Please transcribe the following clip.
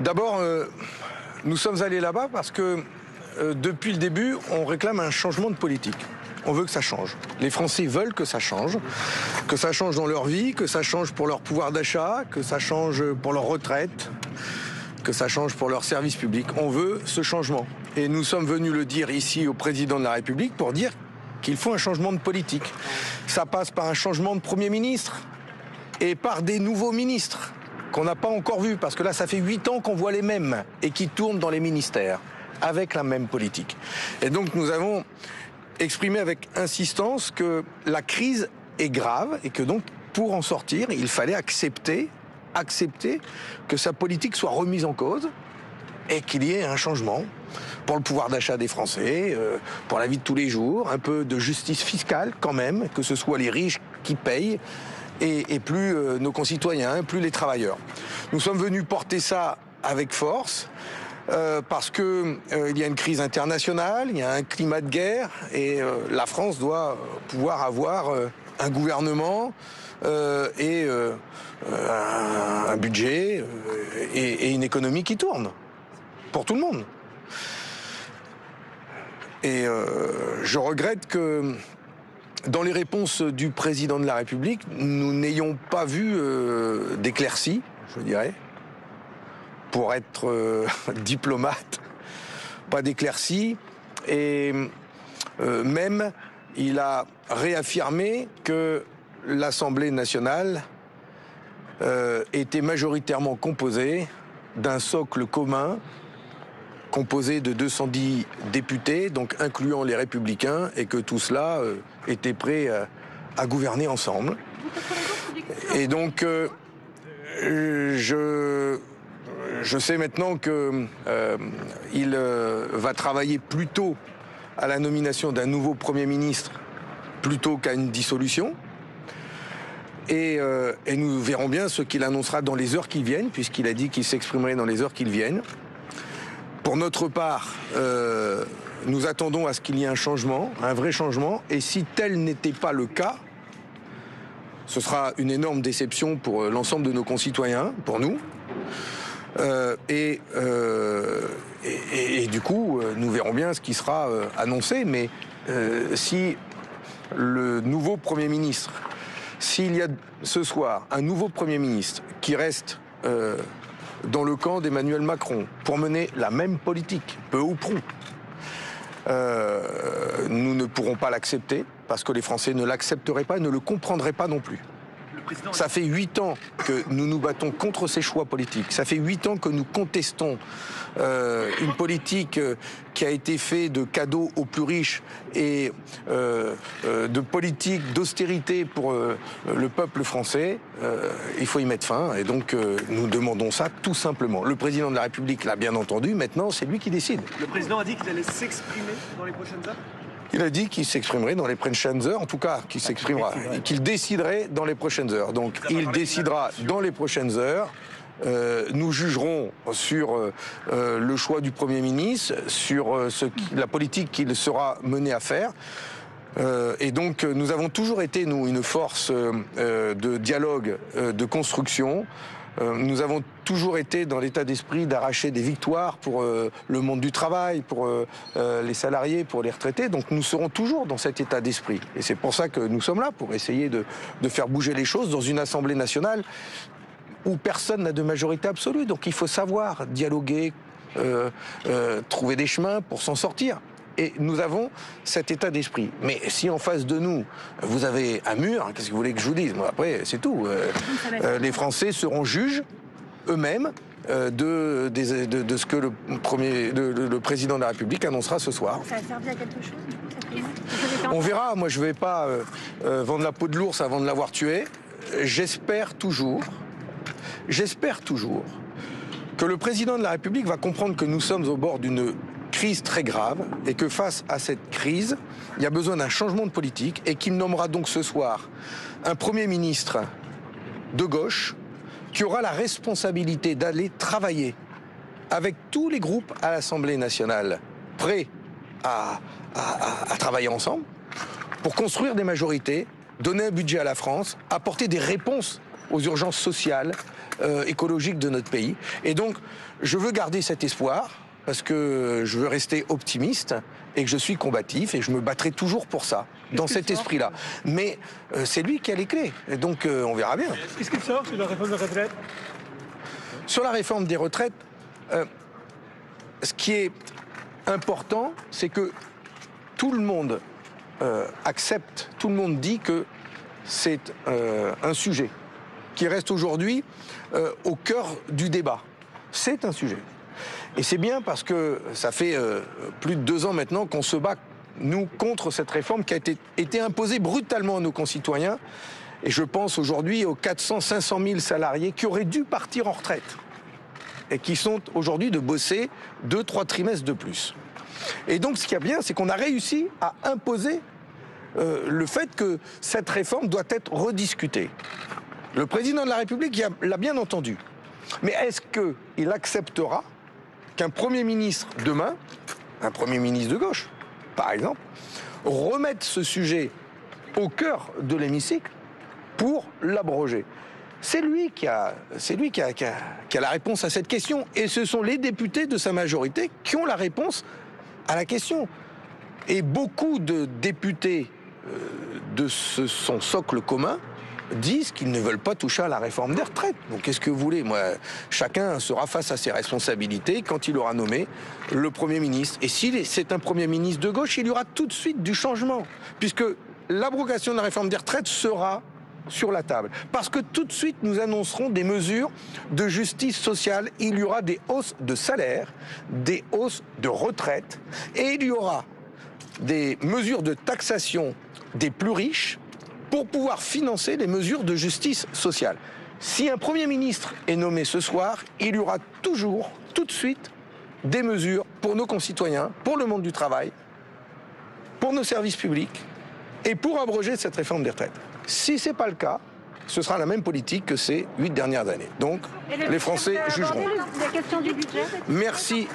D'abord, nous sommes allés là-bas parce que depuis le début, on réclame un changement de politique. On veut que ça change. Les Français veulent que ça change dans leur vie, que ça change pour leur pouvoir d'achat, que ça change pour leur retraite, que ça change pour leur service public. On veut ce changement. Et nous sommes venus le dire ici au président de la République pour dire qu'il faut un changement de politique. Ça passe par un changement de Premier ministre et par des nouveaux ministres qu'on n'a pas encore vus, parce que là, ça fait 8 ans qu'on voit les mêmes et qui tournent dans les ministères avec la même politique. Et donc, nous avons exprimé avec insistance que la crise est grave et que donc, pour en sortir, il fallait accepter que sa politique soit remise en cause et qu'il y ait un changement pour le pouvoir d'achat des Français, pour la vie de tous les jours, un peu de justice fiscale quand même, que ce soit les riches qui payent et plus nos concitoyens, plus les travailleurs. Nous sommes venus porter ça avec force parce que il y a une crise internationale, il y a un climat de guerre et la France doit pouvoir avoir un gouvernement et un budget et une économie qui tourne pour tout le monde. Et je regrette que dans les réponses du président de la République, nous n'ayons pas vu d'éclaircies, je dirais, pour être diplomate, pas d'éclaircies. Et même, il a réaffirmé que l'Assemblée nationale était majoritairement composée d'un socle commun composé de 210 députés, donc incluant les Républicains, et que tout cela était prêt à gouverner ensemble. Et donc, je sais maintenant qu'il va travailler plutôt à la nomination d'un nouveau Premier ministre plutôt qu'à une dissolution. Et nous verrons bien ce qu'il annoncera dans les heures qui viennent, puisqu'il a dit qu'il s'exprimerait dans les heures qui viennent. Pour notre part, nous attendons à ce qu'il y ait un changement, un vrai changement, et si tel n'était pas le cas, ce sera une énorme déception pour l'ensemble de nos concitoyens, pour nous. Et du coup, nous verrons bien ce qui sera annoncé, mais si le nouveau Premier ministre, s'il y a ce soir un nouveau Premier ministre qui reste dans le camp d'Emmanuel Macron pour mener la même politique, peu ou prou, nous ne pourrons pas l'accepter parce que les Français ne l'accepteraient pas et ne le comprendraient pas non plus. Ça fait 8 ans que nous nous battons contre ces choix politiques. Ça fait 8 ans que nous contestons une politique qui a été faite de cadeaux aux plus riches et de politique d'austérité pour le peuple français. Il faut y mettre fin et donc nous demandons ça tout simplement. Le président de la République l'a bien entendu, maintenant c'est lui qui décide. Le président a dit qu'il allait s'exprimer dans les prochaines heures ? Il a dit qu'il s'exprimerait dans les prochaines heures, en tout cas qu'il s'exprimera, qu'il déciderait dans les prochaines heures. Donc il décidera dans les prochaines heures. Nous jugerons sur le choix du Premier ministre, sur la politique qu'il sera mené à faire. Et donc nous avons toujours été, nous, une force de dialogue, de construction. Nous avons toujours été dans l'état d'esprit d'arracher des victoires pour le monde du travail, pour les salariés, pour les retraités. Donc nous serons toujours dans cet état d'esprit. Et c'est pour ça que nous sommes là, pour essayer de faire bouger les choses dans une Assemblée nationale où personne n'a de majorité absolue. Donc il faut savoir dialoguer, trouver des chemins pour s'en sortir. Et nous avons cet état d'esprit. Mais si en face de nous, vous avez un mur, qu'est-ce que vous voulez que je vous dise? Bon, après, c'est tout. Les Français seront juges eux-mêmes de ce que le président de la République annoncera ce soir. Ça a servi à quelque chose? On verra. Moi, je ne vais pas vendre la peau de l'ours avant de l'avoir tué. J'espère toujours que le président de la République va comprendre que nous sommes au bord d'une crise très grave et que face à cette crise, il y a besoin d'un changement de politique et qu'il nommera donc ce soir un Premier ministre de gauche qui aura la responsabilité d'aller travailler avec tous les groupes à l'Assemblée nationale prêts à travailler ensemble pour construire des majorités, donner un budget à la France, apporter des réponses aux urgences sociales, écologique de notre pays. Et donc, je veux garder cet espoir, parce que je veux rester optimiste et que je suis combatif et je me battrai toujours pour ça, dans cet esprit-là. Mais c'est lui qui a les clés, et donc on verra bien. Qu'est-ce qu'il sort sur la réforme des retraites? Sur la réforme des retraites, ce qui est important, c'est que tout le monde accepte, tout le monde dit que c'est un sujet qui reste aujourd'hui au cœur du débat. C'est un sujet. Et c'est bien parce que ça fait plus de 2 ans maintenant qu'on se bat, nous, contre cette réforme qui a été imposée brutalement à nos concitoyens. Et je pense aujourd'hui aux 400-500 000 salariés qui auraient dû partir en retraite et qui sont aujourd'hui de bosser 2-3 trimestres de plus. Et donc ce qui est bien, c'est qu'on a réussi à imposer le fait que cette réforme doit être rediscutée. Le président de la République l'a bien entendu. Mais est-ce qu'il acceptera qu'un Premier ministre demain, un Premier ministre de gauche, par exemple, remette ce sujet au cœur de l'hémicycle pour l'abroger? C'est lui qui a la réponse à cette question. Et ce sont les députés de sa majorité qui ont la réponse à la question. Et beaucoup de députés de son socle commun disent qu'ils ne veulent pas toucher à la réforme des retraites. Donc qu'est-ce que vous voulez? Moi, chacun sera face à ses responsabilités quand il aura nommé le Premier ministre. Et si c'est un Premier ministre de gauche, il y aura tout de suite du changement, puisque l'abrogation de la réforme des retraites sera sur la table. Parce que tout de suite, nous annoncerons des mesures de justice sociale. Il y aura des hausses de salaire, des hausses de retraite, et il y aura des mesures de taxation des plus riches pour pouvoir financer les mesures de justice sociale. Si un Premier ministre est nommé ce soir, il y aura toujours, tout de suite, des mesures pour nos concitoyens, pour le monde du travail, pour nos services publics et pour abroger cette réforme des retraites. Si ce n'est pas le cas, ce sera la même politique que ces 8 dernières années. Donc, les Français jugeront. La question du budget. Merci